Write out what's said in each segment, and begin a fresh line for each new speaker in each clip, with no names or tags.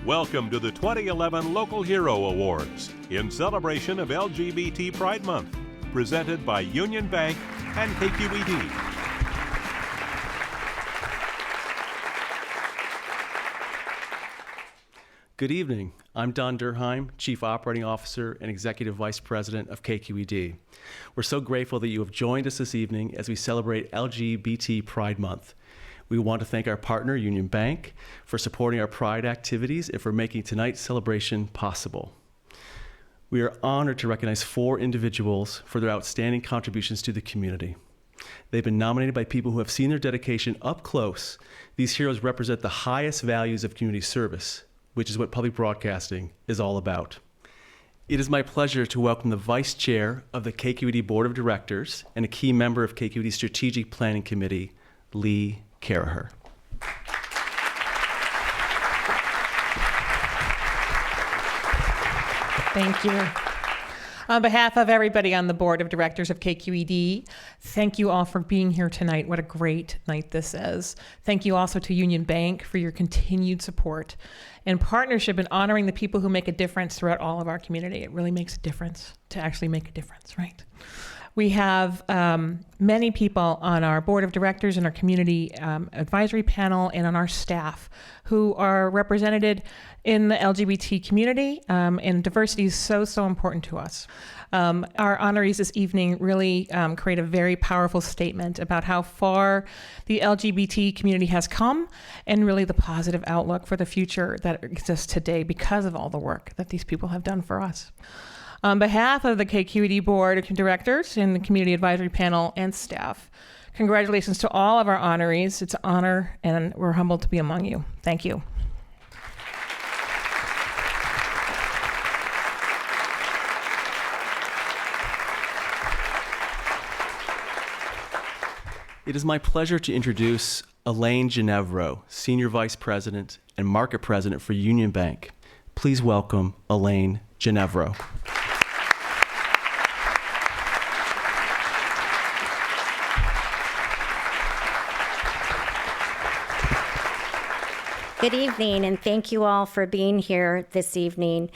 Welcome to the 2011 Local Hero Awards in celebration of LGBT Pride Month, presented by Union Bank and KQED.
Good evening. I'm Don DERHEIM, Chief Operating Officer and Executive Vice President of KQED. We're so grateful that you have joined us this evening as we celebrate LGBT Pride Month. We want to thank our partner, Union Bank, for supporting our Pride activities and for making tonight's celebration possible. We are honored to recognize 4 individuals for their outstanding contributions to the community. They've been nominated by people who have seen their dedication up close. These heroes represent the highest values of community service, which is what public broadcasting is all about. It is my pleasure to welcome the Vice Chair of the KQED Board of Directors and a key member of KQED's Strategic Planning Committee, Lee CARAHER.
Thank you. On behalf of everybody on the Board of Directors of KQED, thank you all for being here tonight. What a great night this is. Thank you also to Union Bank for your continued support and partnership in honoring the people who make a difference throughout all of our community. It really makes a difference to actually make a difference, right? We have many people on our board of directors and our community advisory panel and on our staff who are represented in the LGBT community, and diversity is so important to us. Our honorees this evening really create a very powerful statement about how far the LGBT community has come and really the positive outlook for the future that exists today because of all the work that these people have done for us. On behalf of the KQED Board of Directors and the Community Advisory Panel and staff, congratulations to all of our honorees. It's an honor and we're humbled to be among you. Thank you.
It is my pleasure to introduce Elaine Ginevro, Senior Vice President and Market President for Union Bank. Please welcome Elaine Ginevro.
Good evening, and thank you all for being here this evening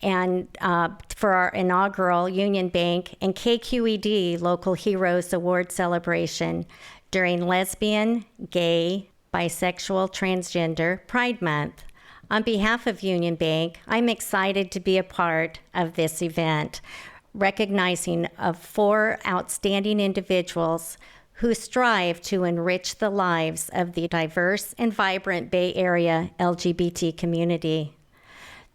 and for our inaugural Union Bank and KQED Local Heroes Award celebration during Lesbian, Gay, Bisexual, Transgender Pride Month. On behalf of Union Bank, I'm excited to be a part of this event, recognizing of 4 outstanding individuals who strive to enrich the lives of the diverse and vibrant Bay Area LGBT community.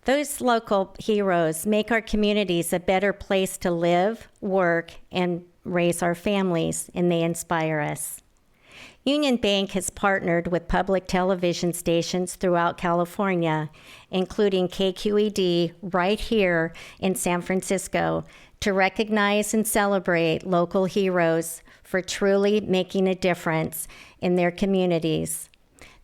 Those local heroes make our communities a better place to live, work, and raise our families, and they inspire us. Union Bank has partnered with public television stations throughout California, including KQED right here in San Francisco, to recognize and celebrate local heroes for truly making a difference in their communities.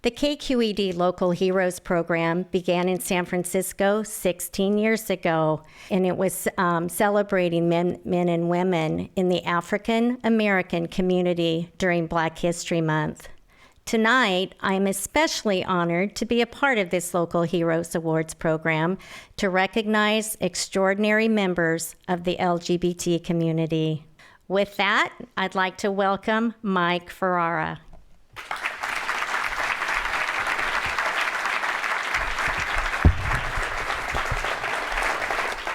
The KQED Local Heroes program began in San Francisco 16 years ago, and it was celebrating men and women in the African American community during Black History Month. Tonight, I'm especially honored to be a part of this Local Heroes Awards program to recognize extraordinary members of the LGBT community. With that, I'd like to welcome Mike Ferrara.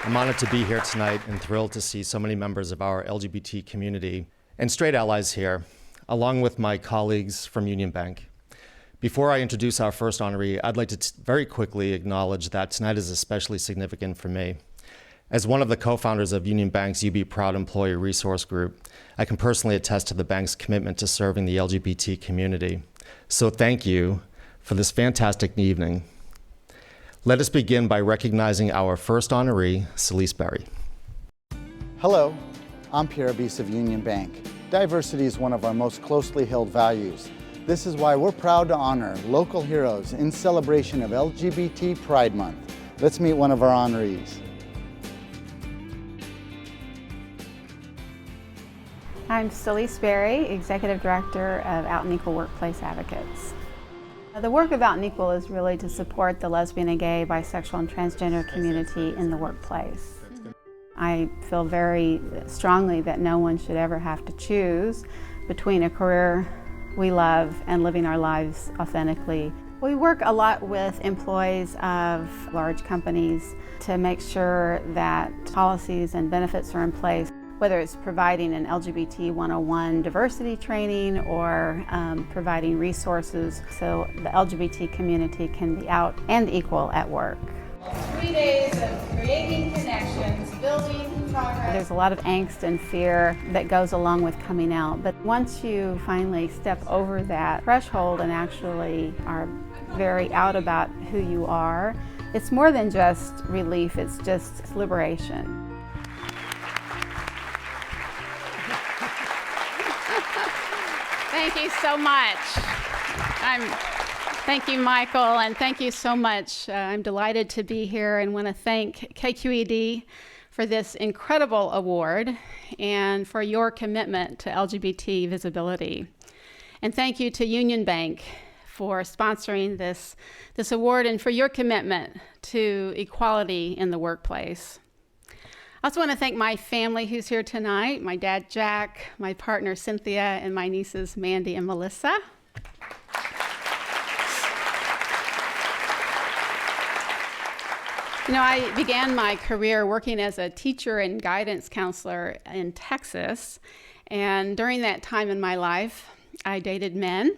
I'm honored to be here tonight and thrilled to see so many members of our LGBT community and straight allies here, along with my colleagues from Union Bank. Before I introduce our first honoree, I'd like to very quickly acknowledge that tonight is especially significant for me. As one of the co-founders of Union Bank's You Be Proud Employee Resource Group, I can personally attest to the bank's commitment to serving the LGBT community. So thank you for this fantastic evening. Let us begin by recognizing our first honoree, Celeste Berry.
Hello, I'm PIERRE of Union Bank. Diversity is one of our most closely held values. This is why we're proud to honor local heroes in celebration of LGBT Pride Month. Let's meet one of our honorees.
I'm Celeste Berry, Executive Director of Out and Equal Workplace Advocates. The work of Out and Equal is really to support the lesbian and gay, bisexual, and transgender community in the workplace. I feel very strongly that no one should ever have to choose between a career we love and living our lives authentically. We work a lot with employees of large companies to make sure that policies and benefits are in place, whether it's providing an LGBT 101 diversity training or providing resources so the LGBT community can be out and equal at work.
3 days of creating connections, building progress.
There's a lot of angst and fear that goes along with coming out, but once you finally step over that threshold and actually are very out about who you are, it's more than just relief, it's just liberation.
Thank you so much. Thank you, Michael, and thank you so much. I'm delighted to be here and want to thank KQED for this incredible award and for your commitment to LGBT visibility. And thank you to Union Bank for sponsoring this award and for your commitment to equality in the workplace. I also want to thank my family who's here tonight, my dad, Jack, my partner, Cynthia, and my nieces, Mandy and Melissa. You know, I began my career working as a teacher and guidance counselor in Texas, and during that time in my life, I dated men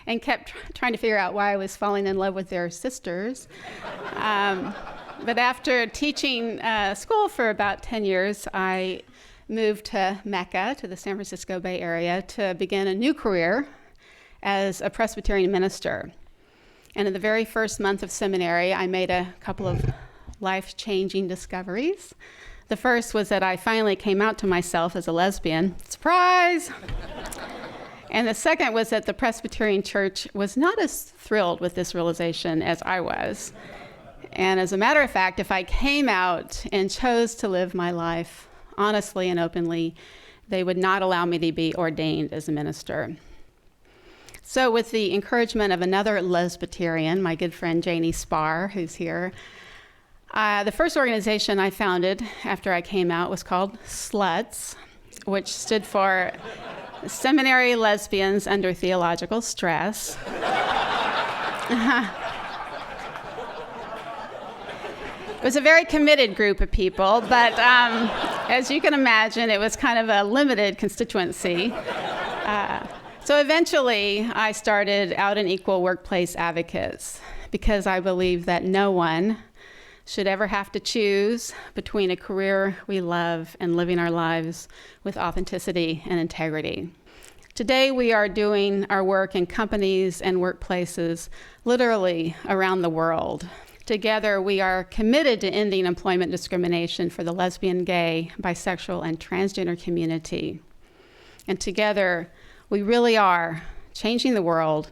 and kept trying to figure out why I was falling in love with their sisters. But after teaching school for about 10 years, I moved to Mecca, to the San Francisco Bay Area, to begin a new career as a Presbyterian minister. And in the very first month of seminary, I made a couple of life-changing discoveries. The first was that I finally came out to myself as a lesbian. Surprise! And the second was that the Presbyterian Church was not as thrilled with this realization as I was. And as a matter of fact, if I came out and chose to live my life honestly and openly, they would not allow me to be ordained as a minister. So with the encouragement of another lesbiterian, my good friend Janie Spar, who's here, the first organization I founded after I came out was called SLUTS, which stood for Seminary Lesbians Under Theological Stress. It was a very committed group of people, but as you can imagine, it was kind of a limited constituency. So eventually, I started Out and Equal Workplace Advocates because I believe that no one should ever have to choose between a career we love and living our lives with authenticity and integrity. Today, we are doing our work in companies and workplaces literally around the world. Together, we are committed to ending employment discrimination for the lesbian, gay, bisexual, and transgender community. And together, we really are changing the world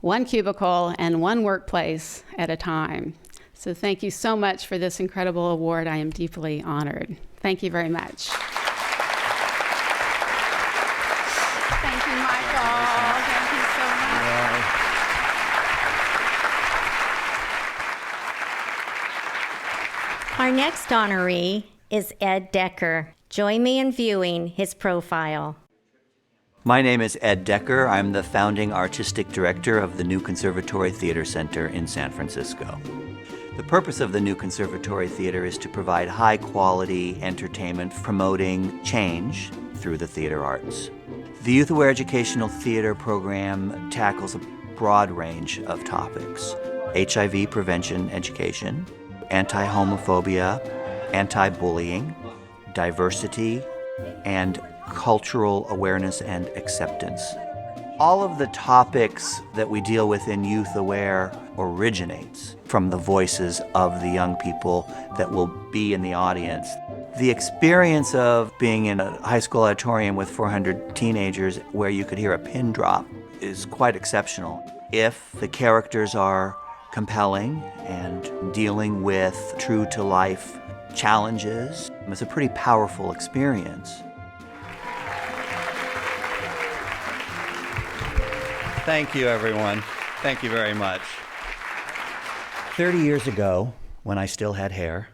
one cubicle and one workplace at a time. So thank you so much for this incredible award. I am deeply honored. Thank you very much. Thank you, Michael. Thank you so much.
Our next honoree is Ed Decker. Join me in viewing his profile.
My name is Ed Decker. I'm the founding artistic director of the New Conservatory Theater Center in San Francisco. The purpose of the New Conservatory Theater is to provide high-quality entertainment promoting change through the theater arts. The Youth Aware Educational Theater program tackles a broad range of topics: HIV prevention education, anti-homophobia, anti-bullying, diversity, and cultural awareness and acceptance. All of the topics that we deal with in Youth Aware originates from the voices of the young people that will be in the audience. The experience of being in a high school auditorium with 400 teenagers where you could hear a pin drop is quite exceptional. If the characters are compelling and dealing with true-to-life challenges, it's a pretty powerful experience.
Thank you, everyone.
Thank you very much. 30 years ago, when I still had hair,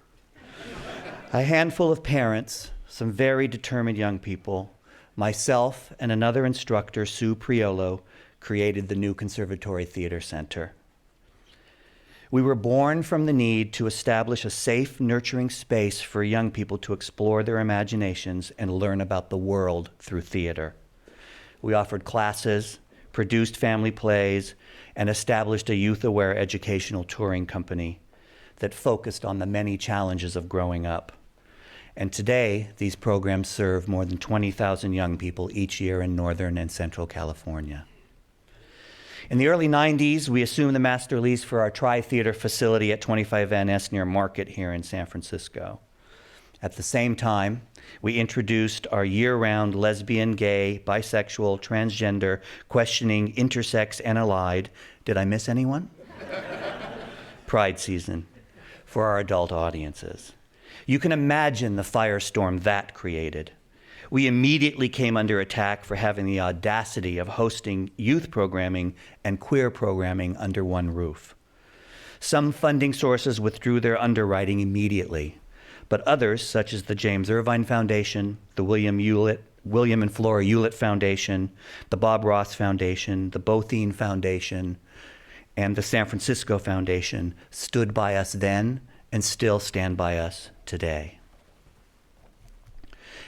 a handful of parents, some very determined young people, myself and another instructor, Sue Priolo, created the new Conservatory Theater Center. We were born from the need to establish a safe, nurturing space for young people to explore their imaginations and learn about the world through theater. We offered classes, produced family plays, and established a youth-aware educational touring company that focused on the many challenges of growing up. And today, these programs serve more than 20,000 young people each year in Northern and Central California. In the early 90s, we assumed the master lease for our Tri-Theater facility at 25 Van Ness near Market here in San Francisco. At the same time, we introduced our year-round lesbian, gay, bisexual, transgender, questioning, intersex, and allied, did I miss anyone? Pride season for our adult audiences. You can imagine the firestorm that created. We immediately came under attack for having the audacity of hosting youth programming and queer programming under one roof. Some funding sources withdrew their underwriting immediately, but others, such as the James Irvine Foundation, the William and Flora Hewlett Foundation, the Bob Ross Foundation, the Bothene Foundation, and the San Francisco Foundation, stood by us then and still stand by us today.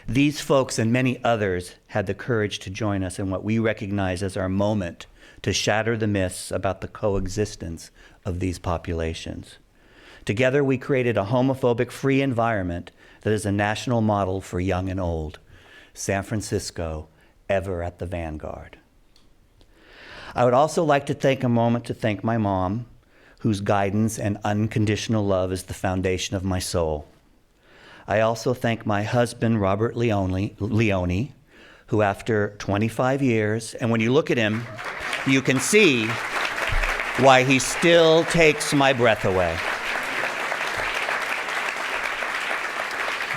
These folks and many others had the courage to join us in what we recognize as our moment to shatter the myths about the coexistence of these populations. Together, we created a homophobic-free environment that is a national model for young and old. San Francisco, ever at the vanguard. I would also like to take a moment to thank my mom, whose guidance and unconditional love is the foundation of my soul. I also thank my husband, Robert Leone, who after 25 years, and when you look at him, you can see why he still takes my breath away.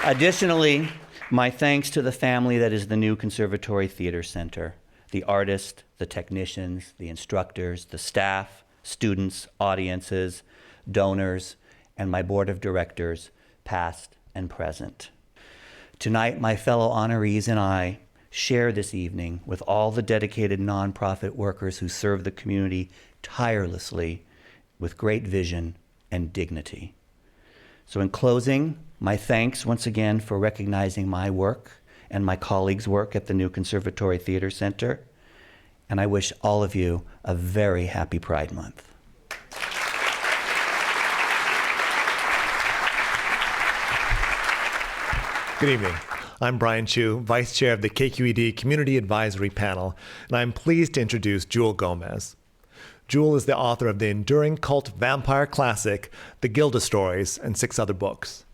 Additionally, my thanks to the family that is the new Conservatory Theater Center, the artists, the technicians, the instructors, the staff, students, audiences, donors, and my board of directors, past and present. Tonight, my fellow honorees and I share this evening with all the dedicated nonprofit workers who serve the community tirelessly with great vision and dignity. So in closing, my thanks once again for recognizing my work and my colleagues' work at the new Conservatory Theater Center, and I wish all of you a very happy Pride Month.
Good evening. I'm Brian CHEU, Vice Chair of the KQED Community Advisory Panel, and I'm pleased to introduce Jewel Gomez. Jewel is the author of the enduring cult vampire classic, The Gilda Stories, and 6 other books.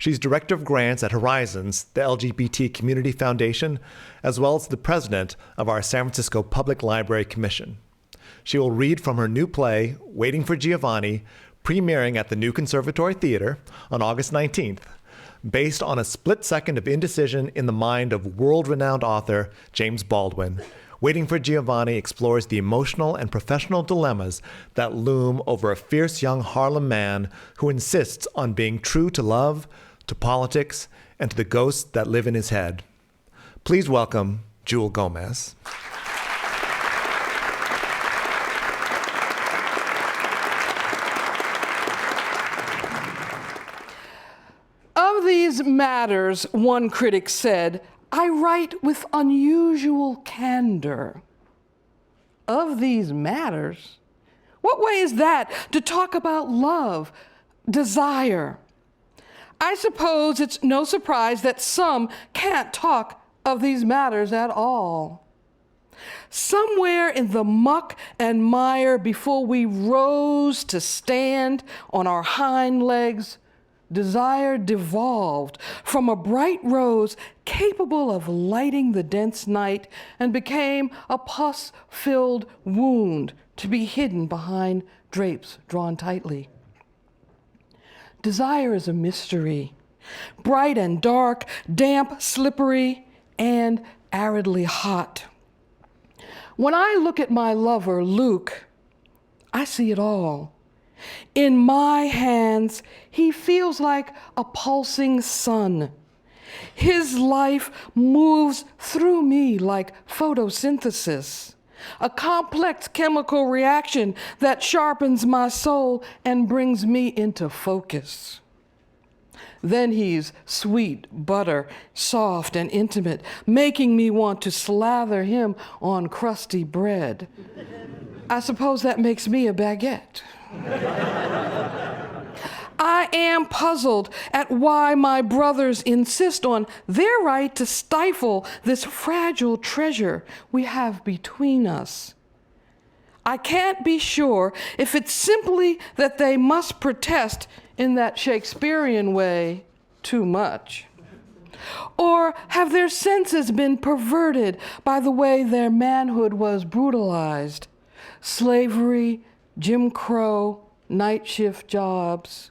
She's Director of Grants at Horizons, the LGBT Community Foundation, as well as the President of our San Francisco Public Library Commission. She will read from her new play, Waiting for Giovanni, premiering at the New Conservatory Theater on August 19th, based on a split second of indecision in the mind of world-renowned author James Baldwin. Waiting for Giovanni explores the emotional and professional dilemmas that loom over a fierce young Harlem man who insists on being true to love, to politics, and to the ghosts that live in his head. Please welcome Jewel Gomez.
Of these matters, one critic said, I write with unusual candor. Of these matters? What way is that to talk about love, desire? I suppose it's no surprise that some can't talk of these matters at all. Somewhere in the muck and mire before we rose to stand on our hind legs, desire devolved from a bright rose capable of lighting the dense night and became a pus-filled wound to be hidden behind drapes drawn tightly. Desire is a mystery, bright and dark, damp, slippery, and aridly hot. When I look at my lover, Luke, I see it all. In my hands, he feels like a pulsing sun. His life moves through me like photosynthesis, a complex chemical reaction that sharpens my soul and brings me into focus. Then he's sweet butter, soft and intimate, making me want to slather him on crusty bread. I suppose that makes me a baguette. I am puzzled at why my brothers insist on their right to stifle this fragile treasure we have between us. I can't be sure if it's simply that they must protest in that Shakespearean way too much, or have their senses been perverted by the way their manhood was brutalized? Slavery, Jim Crow, night shift jobs.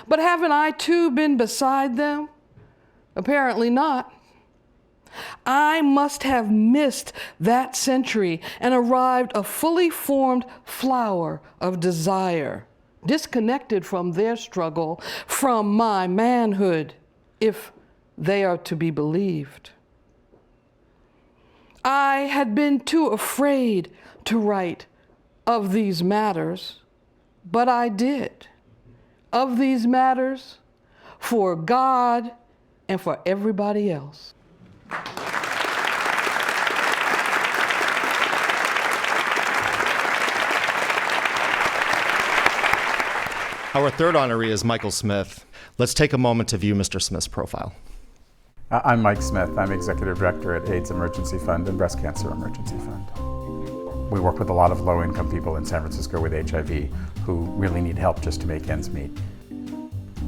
But haven't I too been beside them? Apparently not. I must have missed that century and arrived a fully formed flower of desire, disconnected from their struggle, from my manhood, if they are to be believed. I had been too afraid to write of these matters, but I did. Of these matters, for God and for everybody else.
Our third honoree is Michael Smith. Let's take a moment to view Mr. Smith's profile.
I'm Mike Smith. I'm Executive Director at AIDS Emergency Fund and Breast Cancer Emergency Fund. We work with a lot of low-income people in San Francisco with HIV who really need help just to make ends meet.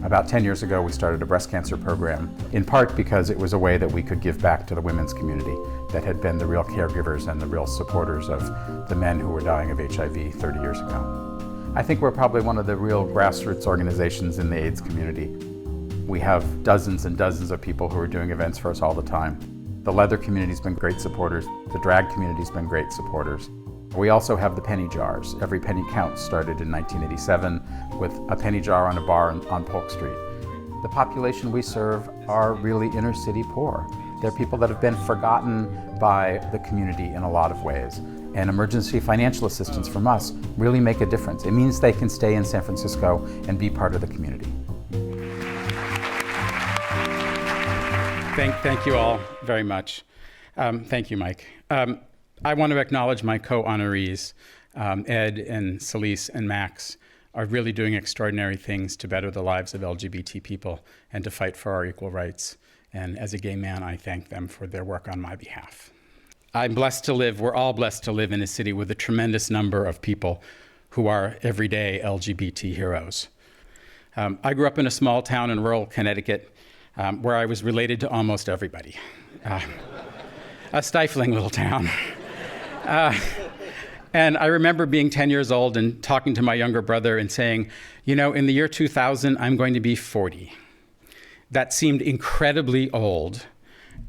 About 10 years ago, we started a breast cancer program, in part because it was a way that we could give back to the women's community that had been the real caregivers and the real supporters of the men who were dying of HIV 30 years ago. I think we're probably one of the real grassroots organizations in the AIDS community. We have dozens and dozens of people who are doing events for us all the time. The leather community's been great supporters. The drag community's been great supporters. We also have the penny jars. Every Penny Counts started in 1987 with a penny jar on a bar on Polk Street. The population we serve are really inner city poor. They're people that have been forgotten by the community in a lot of ways. And emergency financial assistance from us really make a difference. It means they can stay in San Francisco and be part of the community.
Thank you all very much. Thank you, Mike. I want to acknowledge my co-honorees, Ed and Celise and Max, are really doing extraordinary things to better the lives of LGBT people and to fight for our equal rights. And as a gay man, I thank them for their work on my behalf. I'm blessed to live, we're all blessed to live in a city with a tremendous number of people who are everyday LGBT heroes. I grew up in a small town in rural Connecticut where I was related to almost everybody. A stifling little town. And I remember being 10 years old and talking to my younger brother and saying, you know, in the year 2000, I'm going to be 40. That seemed incredibly old.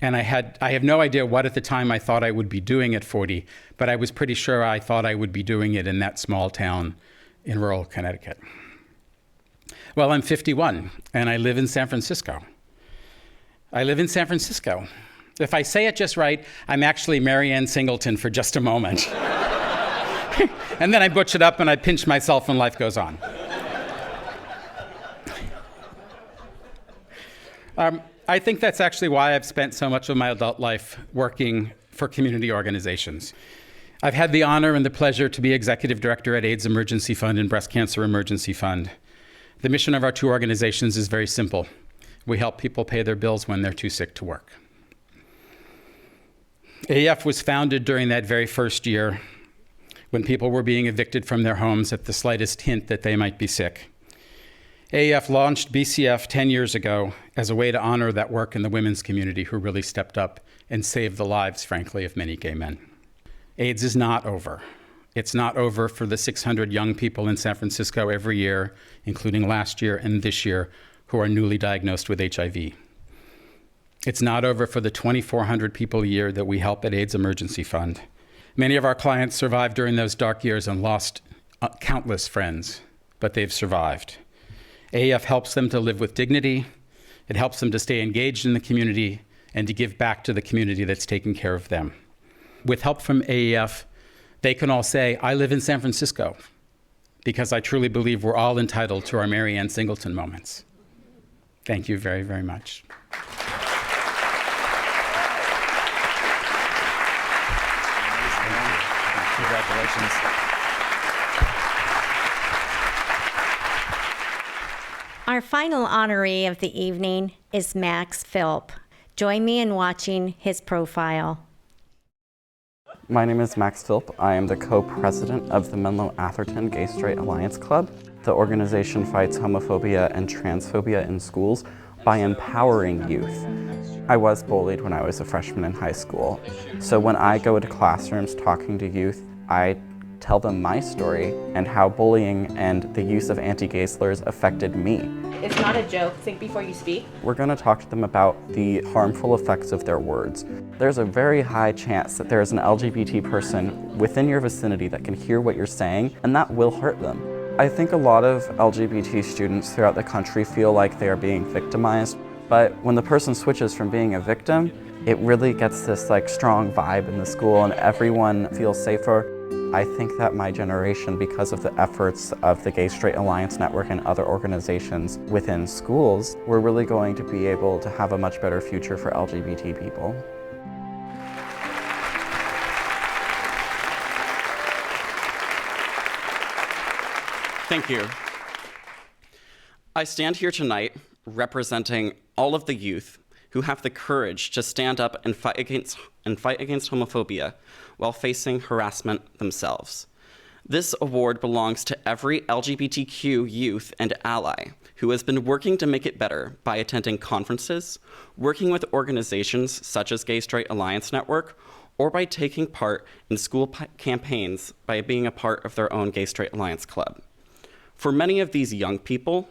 And I have no idea what at the time I thought I would be doing at 40, but I was pretty sure I thought I would be doing it in that small town in rural Connecticut. Well, I'm 51, and I live in San Francisco. I live in San Francisco. If I say it just right, I'm actually Mary Ann Singleton for just a moment. And then I butch it up and I pinch myself and life goes on. I think that's actually why I've spent so much of my adult life working for community organizations. I've had the honor and the pleasure to be Executive Director at AIDS Emergency Fund and Breast Cancer Emergency Fund. The mission of our two organizations is very simple. We help people pay their bills when they're too sick to work. AEF was founded during that very first year when people were being evicted from their homes at the slightest hint that they might be sick. AEF launched BCF 10 years ago as a way to honor that work in the women's community who really stepped up and saved the lives, frankly, of many gay men. AIDS is not over. It's not over for the 600 young people in San Francisco every year, including last year and this year, who are newly diagnosed with HIV. It's not over for the 2,400 people a year that we help at AIDS Emergency Fund. Many of our clients survived during those dark years and lost countless friends, but they've survived. AEF helps them to live with dignity. It helps them to stay engaged in the community and to give back to the community that's taking care of them. With help from AEF, they can all say, I live in San Francisco, because I truly believe we're all entitled to our Mary Ann Singleton moments. Thank you very, very much.
Congratulations.
Our final honoree of the evening is Max PHILP. Join me in watching his profile.
My name is Max PHILP. I am the co-president of the Menlo-Atherton Gay Straight Alliance Club. The organization fights homophobia and transphobia in schools by empowering youth. I was bullied when I was a freshman in high school. So when I go into classrooms talking to youth, I tell them my story and how bullying and the use of anti-gay slurs affected me.
It's not a joke. Think before you speak.
We're going to talk to them about the harmful effects of their words. There's a very high chance that there is an LGBT person within your vicinity that can hear what you're saying, and that will hurt them. I think a lot of LGBT students throughout the country feel like they are being victimized, but when the person switches from being a victim, it really gets this strong vibe in the school and everyone feels safer. I think that my generation, because of the efforts of the Gay Straight Alliance Network and other organizations within schools, we're really going to be able to have a much better future for LGBT people.
Thank you. I stand here tonight representing all of the youth who have the courage to stand up and fight against homophobia while facing harassment themselves. This award belongs to every LGBTQ youth and ally who has been working to make it better by attending conferences, working with organizations such as Gay Straight Alliance Network, or by taking part in school campaigns by being a part of their own Gay Straight Alliance Club. For many of these young people,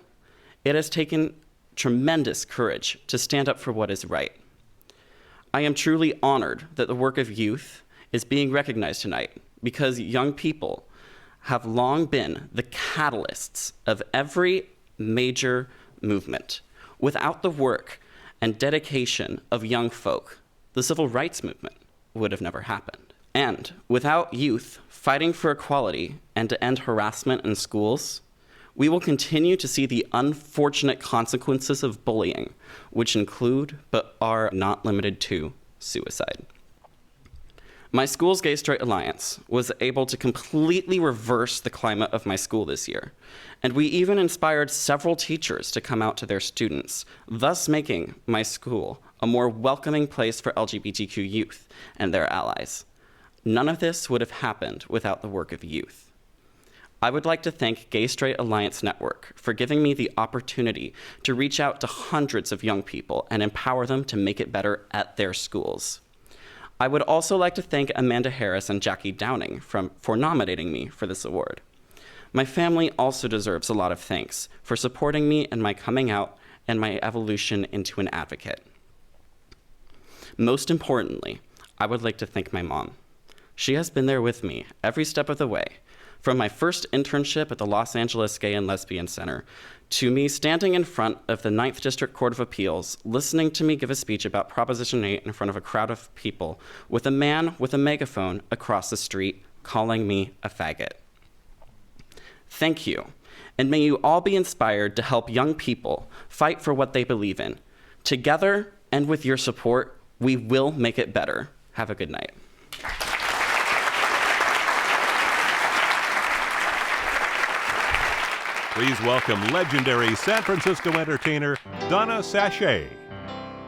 it has taken tremendous courage to stand up for what is right. I am truly honored that the work of youth is being recognized tonight because young people have long been the catalysts of every major movement. Without the work and dedication of young folk, the civil rights movement would have never happened. And without youth fighting for equality and to end harassment in schools, we will continue to see the unfortunate consequences of bullying, which include, but are not limited to, suicide. My school's Gay Straight Alliance was able to completely reverse the climate of my school this year, and we even inspired several teachers to come out to their students, thus making my school a more welcoming place for LGBTQ youth and their allies. None of this would have happened without the work of youth. I would like to thank Gay Straight Alliance Network for giving me the opportunity to reach out to hundreds of young people and empower them to make it better at their schools. I would also like to thank Amanda Harris and Jackie Downing for nominating me for this award. My family also deserves a lot of thanks for supporting me in my coming out and my evolution into an advocate. Most importantly, I would like to thank my mom. She has been there with me every step of the way, from my first internship at the Los Angeles Gay and Lesbian Center, to me standing in front of the 9th District Court of Appeals, listening to me give a speech about Proposition 8 in front of a crowd of people, with a man with a megaphone across the street calling me a faggot. Thank you, and may you all be inspired to help young people fight for what they believe in. Together, and with your support, we will make it better. Have a good night.
Please welcome legendary San Francisco entertainer, Donna Sachet.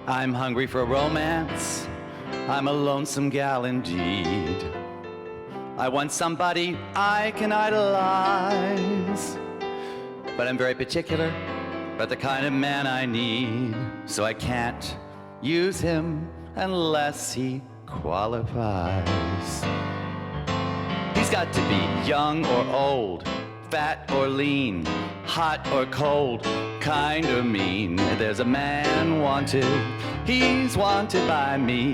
I'm hungry for romance. I'm a lonesome gal indeed. I want somebody I can idolize. But I'm very particular about the kind of man I need. So I can't use him unless he qualifies. He's got to be young or old, fat or lean, hot or cold, kind or mean. There's a man wanted, he's wanted by me.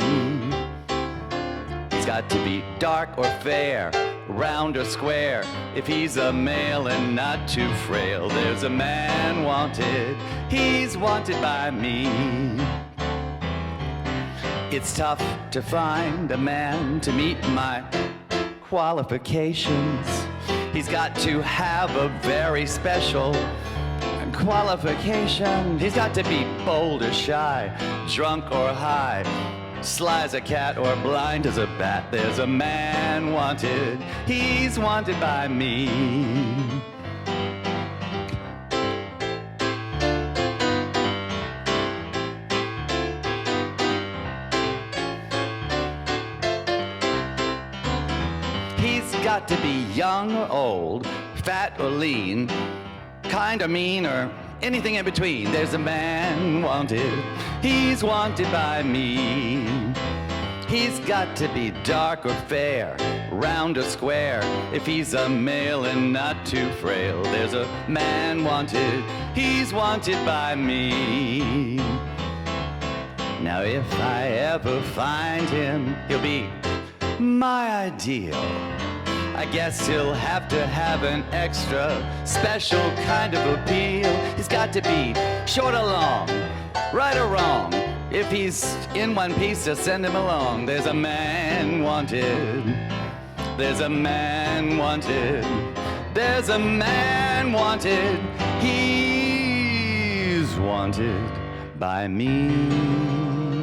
He's got to be dark or fair, round or square. If he's a male and not too frail, there's a man wanted, he's wanted by me. It's tough to find a man to meet my qualifications. He's got to have a very special qualification. He's got to be bold or shy, drunk or high, sly as a cat or blind as a bat. There's a man wanted, he's wanted by me. He's got to be young or old, fat or lean, kind or mean or anything in between. There's a man wanted, he's wanted by me. He's got to be dark or fair, round or square. If he's a male and not too frail, there's a man wanted, he's wanted by me. Now if I ever find him, he'll be my ideal. I guess he'll have to have an extra special kind of appeal. He's got to be short or long, right or wrong. If he's in one piece, just send him along. There's a man wanted, there's a man wanted, there's a man wanted, he's wanted by me.